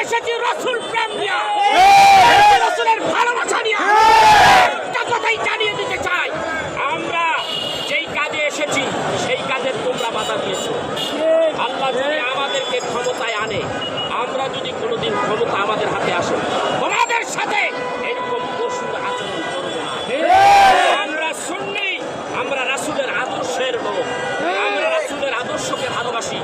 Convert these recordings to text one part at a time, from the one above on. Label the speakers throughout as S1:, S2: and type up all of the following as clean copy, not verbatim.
S1: এসেছি রাসূল প্রেম নিয়ে, রাসূলের ভালোবাসা নিয়ে। একটা কথাই জানিয়ে দিতে চাই, আমরা যেই কাজে এসেছি সেই কাজের তোমরা বাধা দিয়েছো। আল্লাহ যদি আমাদেরকে ক্ষমতায় আনে, আমরা যদি কোনোদিন ক্ষমতা আমাদের হাতে আসে, তোমাদের সাথে এরকম পশুর আচরণ করবো না। আমরা সুন্নি, আমরা রাসূলের আদর্শের লোক, আমরা রাসূলের আদর্শকে ভালোবাসি।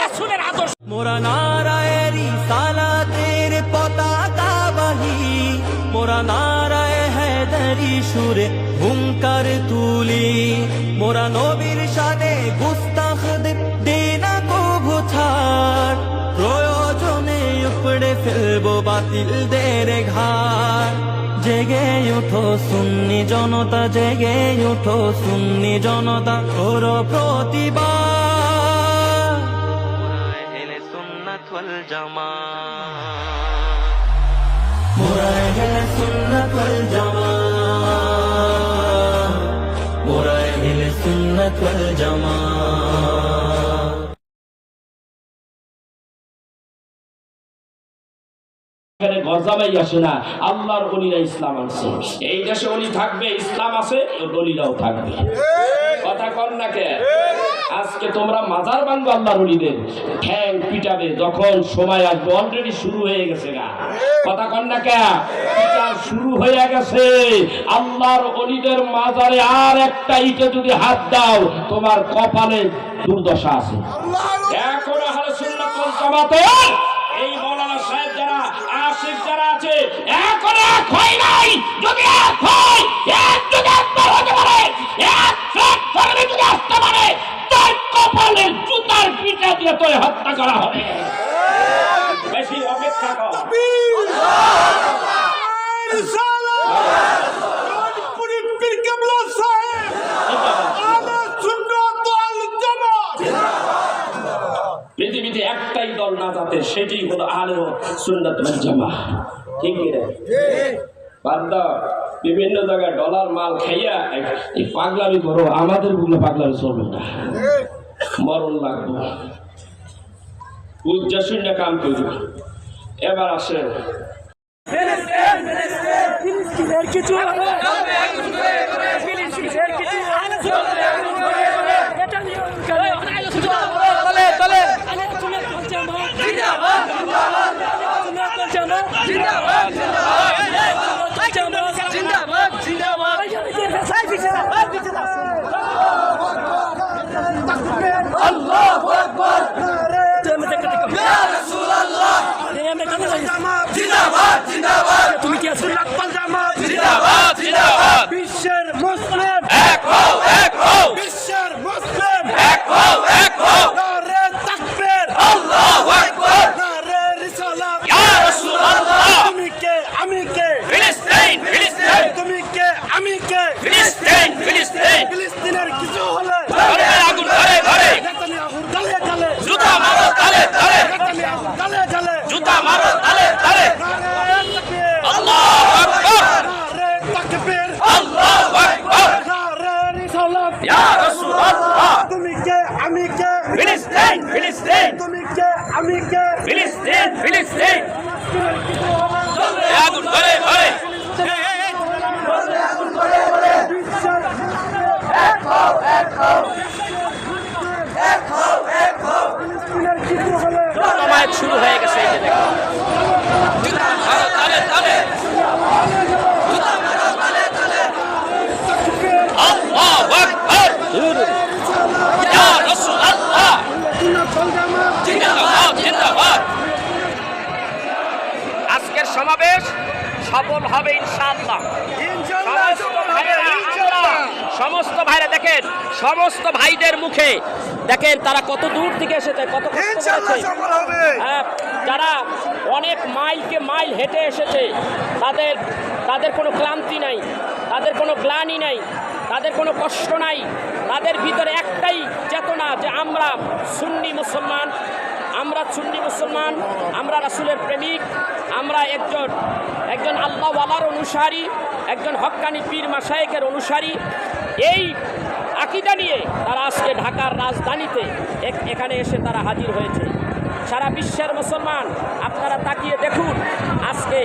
S1: রাসূলের আদর্শ
S2: মোরা নারায়ে রিসালাতের পতাকা বাহি, মোরা নারায়ে হায়দারি সুরে হুঙ্কার তুলি, মোরা নবীর শানে গুস্তাখদের দেনা কভু ছাড়, প্রয়োজনে উপড়ে ফেলবো বাতিলদের ঘাড়। জেগে উঠো সুন্নি জনতা, জেগে উঠো সুন্নি জনতা, করো প্রতিবাদ। মোরা আহলে সুন্নাত ওয়াল জামাত, মোরা আহলে সুন্নাত ওয়াল জামাত।
S1: এখানে গজাবাই আসে না, আল্লাহর ওলিরা ইসলাম আনছে। এই দেশে ওলি থাকবে, ইসলাম আছে, ওলিরাও থাকবে। কথা কর না কে? আজকে তোমরা মাজার বানবো আল্লাহর ওলিদের, ঠ্যাং পিটাবে যখন সময় আসবে। অলরেডি শুরু হয়ে গেছে গা। কথা কর না কে? বিচার শুরু হয়ে গেছে। আল্লাহর ওলিদের মাজারে আর একটা ইটে যদি হাত দাও, তোমার কপালে দুর্দশা আছে। এখন আহলে সুন্নাত ওয়াল জামাতের এই মাওলানা সাহেব যারা, আশিক যারা আছে, এখন এক হয় নাই। যদি এক হয়, এক যদি একবার হতে পারে, এক ফ্ল্যাট ফর্মে যদি আসতে পারে, তার কপালে জুতার পিটা দিয়ে তোর হত্যা করা হবে। বেশি অপেক্ষা কর। পৃথিবীতে একটাই দল না যাতে, সেটি হলো আহলে সুন্নাত ওয়াল জামাত। ঠিক কি রে? বাদ দাও বিভিন্ন জায়গায় ডলার মাল খাইয়া এই পাগলামি করো। আমাদের গুলো পাগলামি চলবে না, মরণ লাগবে। উজ্জা শূন্য কাম করব। এবার আসে
S3: আল্লাহু আকবার, ইয়া রাসূলুল্লাহ, জিন্দাবাদ জিন্দাবাদ। তুমি কি সুন্নাত ওয়াল জামাত? জিন্দাবাদ জিন্দাবাদ। বিশ্বের মুসলিম এক হও, এক হও। বিশ্বের মুসলিম এক হও, এক হও। নারে তাকবীর, আল্লাহু আকবার। নারে রিসালাত, ইয়া রাসূলুল্লাহ। তুমি কে আমি কে? ফিলিস্তিন ফিলিস্তিন। তুমি কে আমি কে? ফিলিস্তিন ফিলিস্তিন। ফিলিস্তিনের কিছু হলে ঘরে আগুন, ঘরে ঘরে। নেতানিয়াহুর গালে গালে জুতা মারো, গালে গালে। নেতানিয়াহুর গালে গালে জুতা মারো, গালে গালে। নারে তাকবীর, আল্লাহু আকবার। নারে তাকবীর, আল্লাহু আকবার। নারে রিসালাত, ইয়া রাসূলুল্লাহ। তুমি কে আমি কে? ফিলিস্তিন ফিলিস্তিন। তুমি কে আমি কে? ফিলিস্তিন ফিলিস্তিন। আগুন ঘরে ঘরে, আগুন ঘরে ঘরে। এক হও, এক হও। এক হও, এক হও। ফিলিস্তিনের কিছু হলে
S1: জমায়েত শুরু হয়ে গেছে। এই যে দেখো,
S3: জুতা মারো, তালে তালে। জুতা মারো, তালে তালে।
S1: আল্লাহু আকবার, ইয়া রাসূলুল্লাহ।
S3: জিন্দাবাদ জিন্দাবাদ।
S1: আজকের সমাবেশ সফল হবে ইনশাআল্লাহ। সমস্ত ভাইরা দেখেন, সমস্ত ভাইদের মুখে দেখেন তারা কত দূর থেকে এসেছে, কত কষ্ট করেছে। যারা অনেক মাইলকে মাইল হেঁটে এসেছে, তাদের কোনো ক্লান্তি নাই, তাদের কোনো গ্লানি নাই, তাদের কোনো কষ্ট নাই। তাদের ভিতরে একটাই চেতনা যে আমরা সুন্নি মুসলমান, আমরা সুন্নি মুসলমান, আমরা রাসূলের প্রেমিক, আমরা একজন আল্লাহওয়ালার অনুসারী, একজন হক্কানি পীর মাশায়েখের অনুসারী। এই আকীদা নিয়ে তারা আজকে ঢাকার রাজধানীতে এখানে এসে তারা হাজির হয়েছে। সারা বিশ্বের মুসলমান আপনারা তাকিয়ে দেখুন, আজকে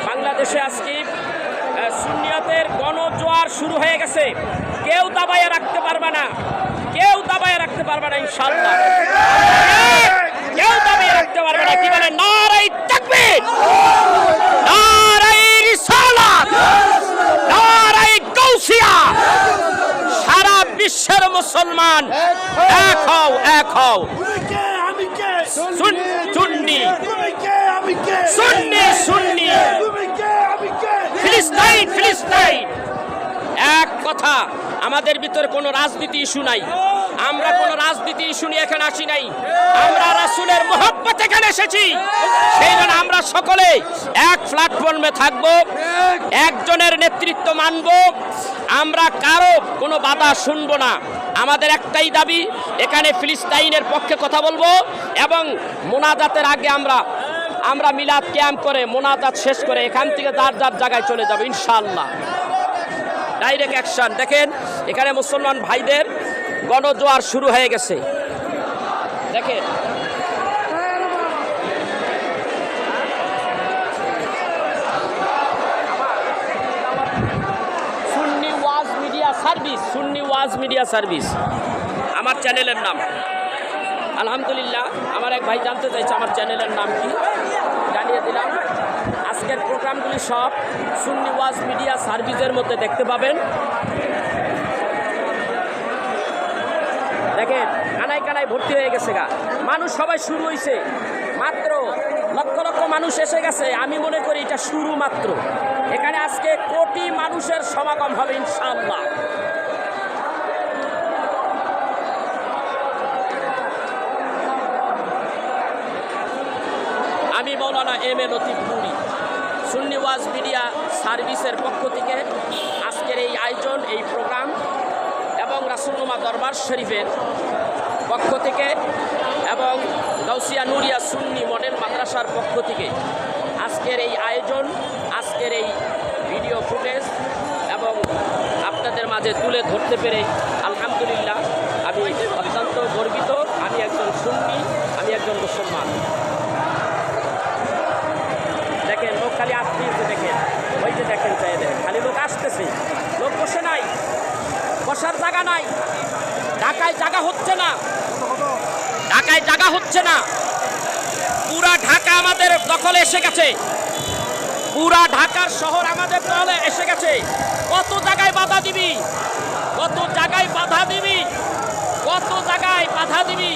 S1: বাংলাদেশে আজকে সুন্নিয়তের গণজোয়ার শুরু হয়ে গেছে। কেউ দাবাইয়ে রাখতে পারবে না, কেউ দাবাইয়ে রাখতে পারবে না ইনশাআল্লাহ, কেউ দাবাইয়ে রাখতে পারবে না। কি বলে? নারায়ে তাকবীর, নারায়ে রিসালাত, নারায়ে গাউসিয়া। সারা বিশ্বের মুসলমান এক হও, এক হও। সুন্নি সুন্নি সুন্নি, ফিলিস্তিন ফিলিস্তিন, এক কথা। আমাদের ভিতরে কোনো রাজনীতি ইস্যু নাই, আমরা কোনো রাজনীতি ইস্যু নিয়ে এখানে আসি নাই, আমরা রাসূলের মহব্বত এখানে এসেছি। সেই জন্য আমরা সকলে এক প্ল্যাটফর্মে থাকব, একজনের নেতৃত্ব মানব, আমরা কারো কোনো বাধা শুনবো না। আমাদের একটাই দাবি, এখানে ফিলিস্তিনের পক্ষে কথা বলবো এবং মোনাজাতের আগে আমরা মিলাদ ক্যাম্প করে মোনাজাত শেষ করে এখান থেকে যার যার জায়গায় চলে যাবো ইনশাআল্লাহ। Direct action. দেখেন এখানে মুসলমান ভাইদের গণজোয়ার শুরু হয়ে গেছে। দেখেন সুন্নি ওয়াজ মিডিয়া সার্ভিস আমার চ্যানেলের নাম। আলহামদুলিল্লাহ, আমার এক ভাই জানতে চাইছে আমার চ্যানেলের নাম কি, জানিয়ে দিলাম। আজকের প্রোগ্রামগুলি সব সুন্নি ওয়াজ মিডিয়া সার্ভিসের মধ্যে দেখতে পাবেন। দেখেন কানায় কানায় ভর্তি হয়ে গেছে গা, মানুষ সবাই শুরু হয়েছে, মাত্র লক্ষ লক্ষ মানুষ এসে গেছে। আমি মনে করি এটা শুরু মাত্র। এখানে আজকে কোটি মানুষের সমাগম হবে ইনশাআল্লাহ। আমি মৌলানা M A লতিফপুরি, Sunni was media সার্ভিসের পক্ষ থেকে আজকের এই আয়োজন, এই প্রোগ্রাম এবং রাসূলুল্লাহ দরবার শরীফের পক্ষ থেকে এবং গাউসিয়া নুরিয়া সুন্নি মডেল মাদ্রাসার পক্ষ থেকে আজকের এই আয়োজন, আজকের এই ভিডিও ফুটেজ এবং আপনাদের মাঝে তুলে ধরতে পেরে আলহামদুলিল্লাহ আমি অত্যন্ত গর্বিত। আমি একজন সুন্নি, আমি একজন মুসলমান। দেখেন লোক খালি আসতেছে, দেখেন ওই যে দেখেন চাই দেখেন খালি লোক আসতেছে, লোক বসে নাই, বসার জায়গা নাই। ঢাকায় জায়গা হচ্ছে না, ঢাকায় জায়গা হচ্ছে না। পুরা ঢাকা আমাদের দখলে এসে গেছে, পুরা ঢাকার শহর আমাদের দখলে এসে গেছে। কত জায়গায় বাধা দিবি, কত জায়গায় বাধা দিবি, কত জায়গায় বাধা দিবি।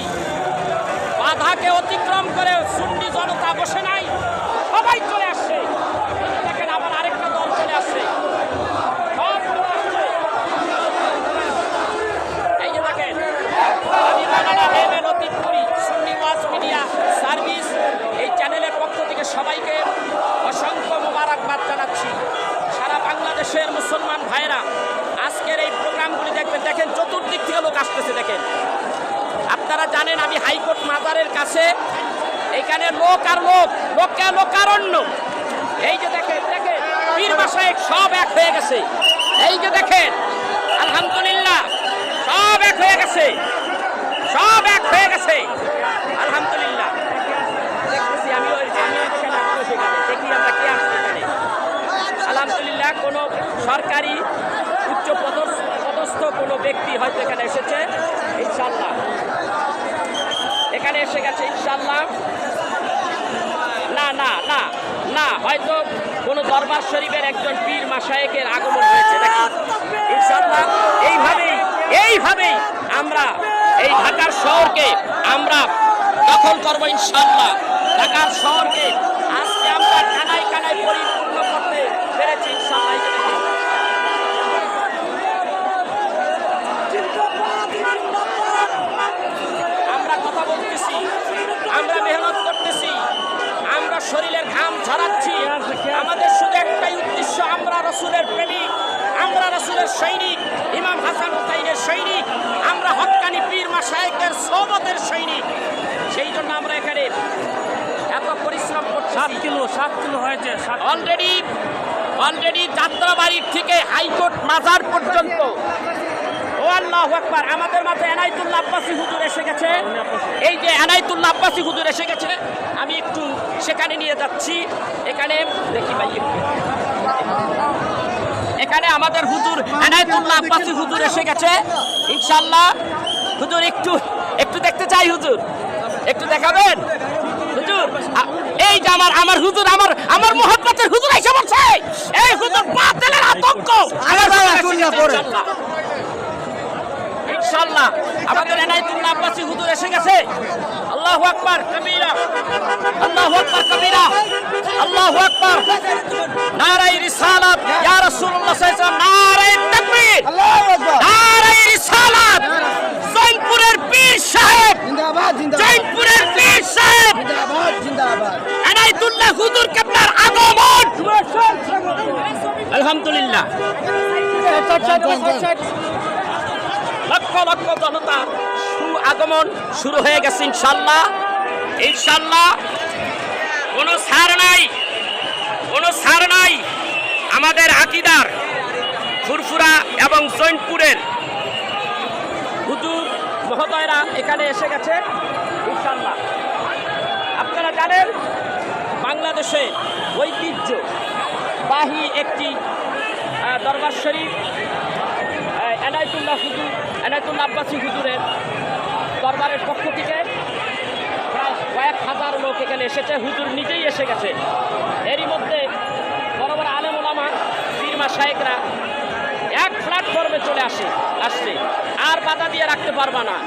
S1: বাধাকে অতিক্রম করে সুন্নি জনতা বসে নাই, সবাই চলে আসছে। দেখেন আবার আরেকটা দল চলে আসছে, সব চলে আসছে। এই যে দেখেন আমি মৌলানা M A লতিফপুরি, Sunni was media service এই চ্যানেলের পক্ষ থেকে সবাইকে অসংখ্য মোবারকবাদ জানাচ্ছি। সারা বাংলাদেশের মুসলমান ভাইয়েরা আজকের এই প্রোগ্রামগুলি দেখবেন। দেখেন চতুর্দিক থেকে লোক আসতেছে। দেখেন আপনারা জানেন আমি হাইকোর্ট মাজারের কাছে, এইখানে লোক আর লোক, লোককে লোকারণ্য। এই যে দেখেন, দেখেন পীর মাশায়েখ সব এক হয়ে গেছে। এই যে দেখেন আলহামদুলিল্লাহ সব এক হয়ে গেছে, সব এক হয়ে গেছে আলহামদুলিল্লাহ। দেখতেছি আমি সেখানে দেখি আমরা কে আসছে এখানে। আলহামদুলিল্লাহ কোনো সরকারি উচ্চ পদস্থ কোনো ব্যক্তি হয়তো এখানে এসেছে ইনশাআল্লাহ, এখানে এসে গেছে ইনশাআল্লাহ। না না না না, হয়তো কোনো দরবার শরীফের একজন পীর মাশায়েখের আগমন হয়েছে নাকি ইনশাআল্লাহ। এইভাবেই আমরা এই ঢাকার শহরকে আমরা দখল করবো ইনশাআল্লাহ। ঢাকার শহরকে আজকে আমরা কানায় কানায় পরিপূর্ণ করতে পেরেছি ইনশাআল্লাহ। আমরা কথা বলতেছি, আমরা মেহনত করতেছি, আমরা শরীরের ঘাম ঝরাচ্ছি। আমাদের শুধু একটাই উদ্দেশ্য, আমরা রাসূলের প্রেমিক, আমরা রাসূলের সৈনিক, ইমাম হাসান হুসাইনের সৈনিক, আমরা হক্কানি পীর মাশায়েখের সোহবতের সৈনিক। সেই জন্য আমরা এখানে এত পরিশ্রম করছি। 7 কিলো হয়েছে অলরেডি যাত্রাবাড়ির থেকে হাইকোর্ট মাজার পর্যন্ত আল্লাহু আকবার। আমাদের মাঝে এনায়েতুল্লাহ আব্বাসী হুজুর এসে গেছে। এই যে এনায়েতুল্লাহ আব্বাসী হুজুর এসে গেছে, আমি একটু সেখানে নিয়ে যাচ্ছি। এখানে দেখি ভাই, এখানে আমাদের হুজুর এনায়েতুল্লাহ আব্বাসী হুজুর এসে গেছে ইনশাআল্লাহ। হুজুর একটু দেখতে চাই, হুজুর একটু দেখাবেন হুজুর। এই যে আমার হুজুর, আমার মুহাব্বতের হুজুর এসে বলছে। এই হুজুর বাতিলের আতঙ্ক ইনশাআল্লাহ আমাদের এনায়েতুল্লাহ আব্বাসী হুজুর এসে গেছে। আল্লাহু আকবার কবীরা, আল্লাহু আকবার কবীরা, আল্লাহু আকবার। নারায়ে রিসালাত ইয়া রাসূলুল্লাহ সাল্লাল্লাহু আলাইহি ওয়াসাল্লাম, নারায়ে তাকবীর, আল্লাহু আকবার, নারায়ে রিসালাত। জৈনপুরের পীর সাহেব জিন্দাবাদ, জৈনপুরের পীর সাহেব জিন্দাবাদ, জিন্দাবাদ। এনায়েতুল্লাহ হুজুর কেবলার আগমন, আলহামদুলিল্লাহ। লক্ষ লক্ষ জনতা আগমন শুরু হয়ে গেছে ইনশাআল্লাহ, ইনশাআল্লাহ। কোনো ছাড় নাই, কোনো ছাড় নাই। আমাদের আকীদার ফুরফুরা এবং জৈনপুরের হুজুর মহোদয়রা এখানে এসে গেছে ইনশাআল্লাহ। আপনারা জানেন বাংলাদেশে ঐতিহ্যবাহী একটি দরবার শরীফ এনায়েতুল্লাহ আব্বাসী হুজুরের দরবারের পক্ষ থেকে প্রায় কয়েক হাজার লোক এখানে এসেছে। হুজুর নিজেই এসে গেছে। এরই মধ্যে বড় বড় আলেম ওলামা, পীর মাশায়েখরা এক প্ল্যাটফর্মে চলে আসছে, আর বাধা দিয়ে রাখতে পারবা না।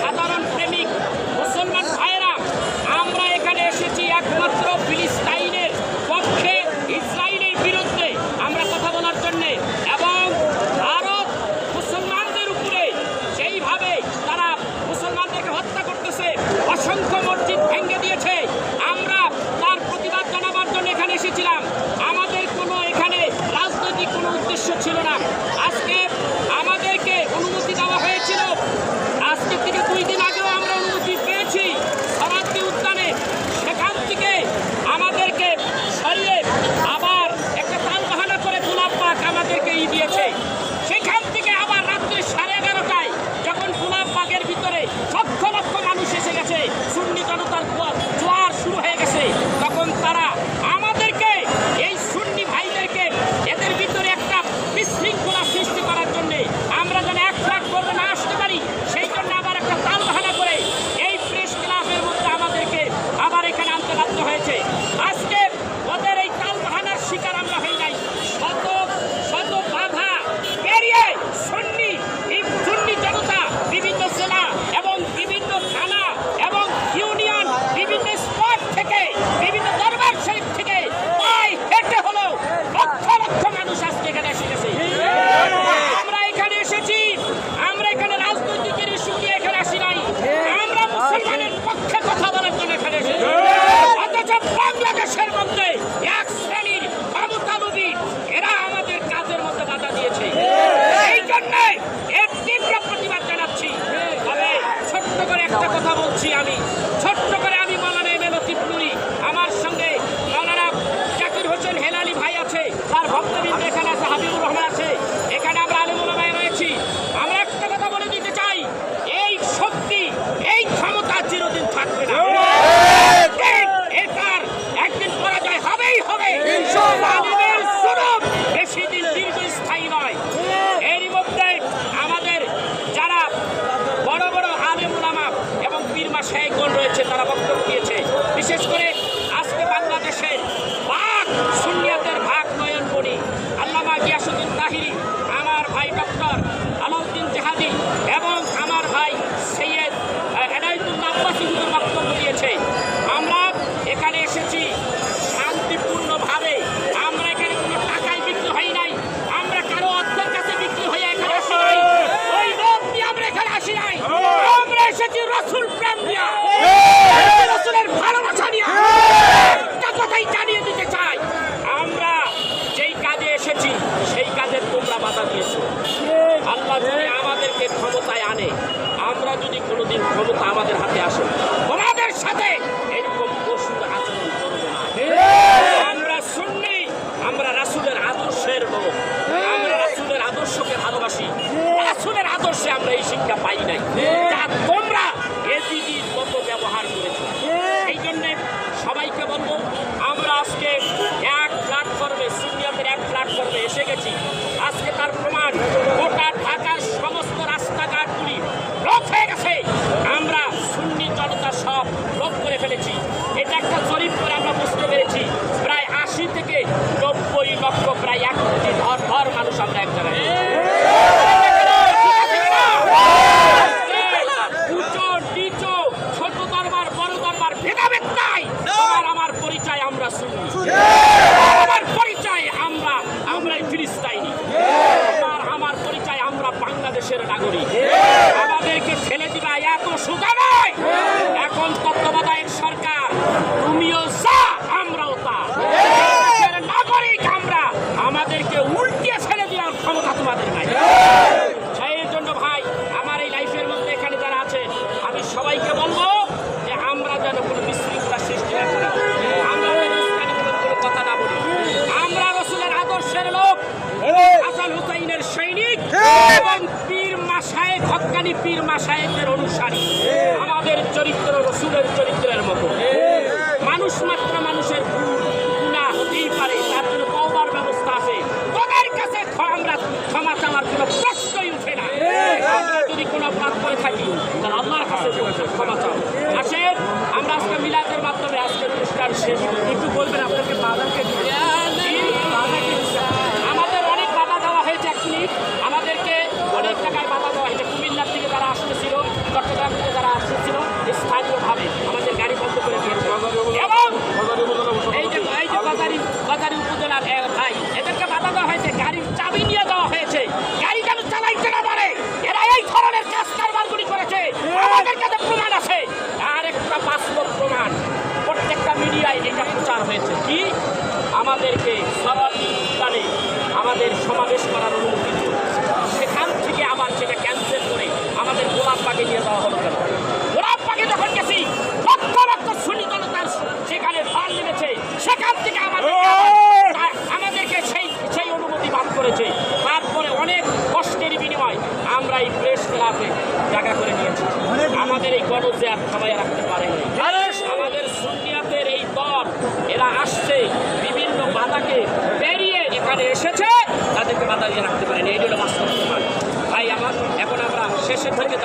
S1: সাধারণ তুমিও যা আমরাও তা, দেশের নাগরিক আমরা, আমাদেরকে উল্টিয়ে ফেলে দেওয়ার ক্ষমতা তোমাদের নাই। সেই জন্য ভাই আমার এই লাইফের মধ্যে এখানে যারা আছে আমি সবাইকে বলবো যে আমরা যেন কোনো বিশৃঙ্খলা সৃষ্টি না করি, আমরা অনুষ্ঠানিমূলক কোনো কথা না বলি, আমরা রসুলের আদর্শের লোক, হাসান হুসাইনের সৈনিক এবং পীর মাশায়েখ হক্কানি পীর মাশায়েখদের অনুসারী। আমাদের চরিত্র রসুলের চরিত্রের মতো। মানুষ মাত্র মানুষের গুনাহ হতেই পারে, তার জন্য তওবার ব্যবস্থা আছে। তোদের কাছে আমরা ক্ষমা চাওয়ার কোনো প্রশ্নই উঠে না। আমরা যদি কোনো অপরাধ করে থাকি তাহলে আল্লাহর কাছে ক্ষমা চাও। আসেন আমরা আজকে মিলাদের মাধ্যমে আজকের অনুষ্ঠান শেষ। একটু বলবেন আপনাকে বাধাকে আমাদের অনেক বাধা দেওয়া হয়েছে। এক মিনিট, আমাদেরকে অনেক জায়গায় বাধা দেওয়া হয়েছে। কুমিল্লার থেকে যারা আসতেছিল, চট্টগ্রাম থেকে যারা আসতেছিল, স্থানীয়ভাবে আমাদের গাড়ি বন্ধ করে দিয়েছে। এবং এই যে বাজারি উপজেলার ভাই, এদেরকে বাধা দেওয়া হয়েছে, গাড়ির চাবি নিয়ে দেওয়া হয়েছে, গাড়ি যেন চালাইতে না পারে। এরা এই ধরনের কাজ কারবারগুলি করেছে, আমাদের কাছে প্রমাণ আছে। আর একটা বাস্তব প্রমাণ, প্রত্যেকটা মিডিয়ায় এটা প্রচার হয়েছে কি আমাদেরকে সরাসরি আমাদের সমাবেশ করার অনুমতি দিল, সেখান থেকে আবার সেটা ক্যান্সেল করে আমাদের গোলাপবাগে নিয়ে যাওয়া হলো। কেন গোলাপবাগে যখন গেছি লক্ষ লক্ষ সুন্নি জনতার সেখানে ঢল নেমেছে, সেখান থেকে আমাদেরকে সেই অনুমতি বাদ করেছে। তারপরে অনেক কষ্টের বিনিময় আমরা এই প্রেস ক্লাবে জায়গা করে নিয়েছি। আমাদের এই গণজেয়ার থামাইয়া রাখতে পারেনি। আমাদের সুন্নিয়াতের এই দল এরা আসছে, বিভিন্ন বাধাকে পেরিয়ে এখানে এসেছে, তাদেরকে বাধা দিয়ে রাখতে পারেনি। এই হলো বাস্তব প্রমাণ। ভাই আমার এখন আমরা শেষের থেকে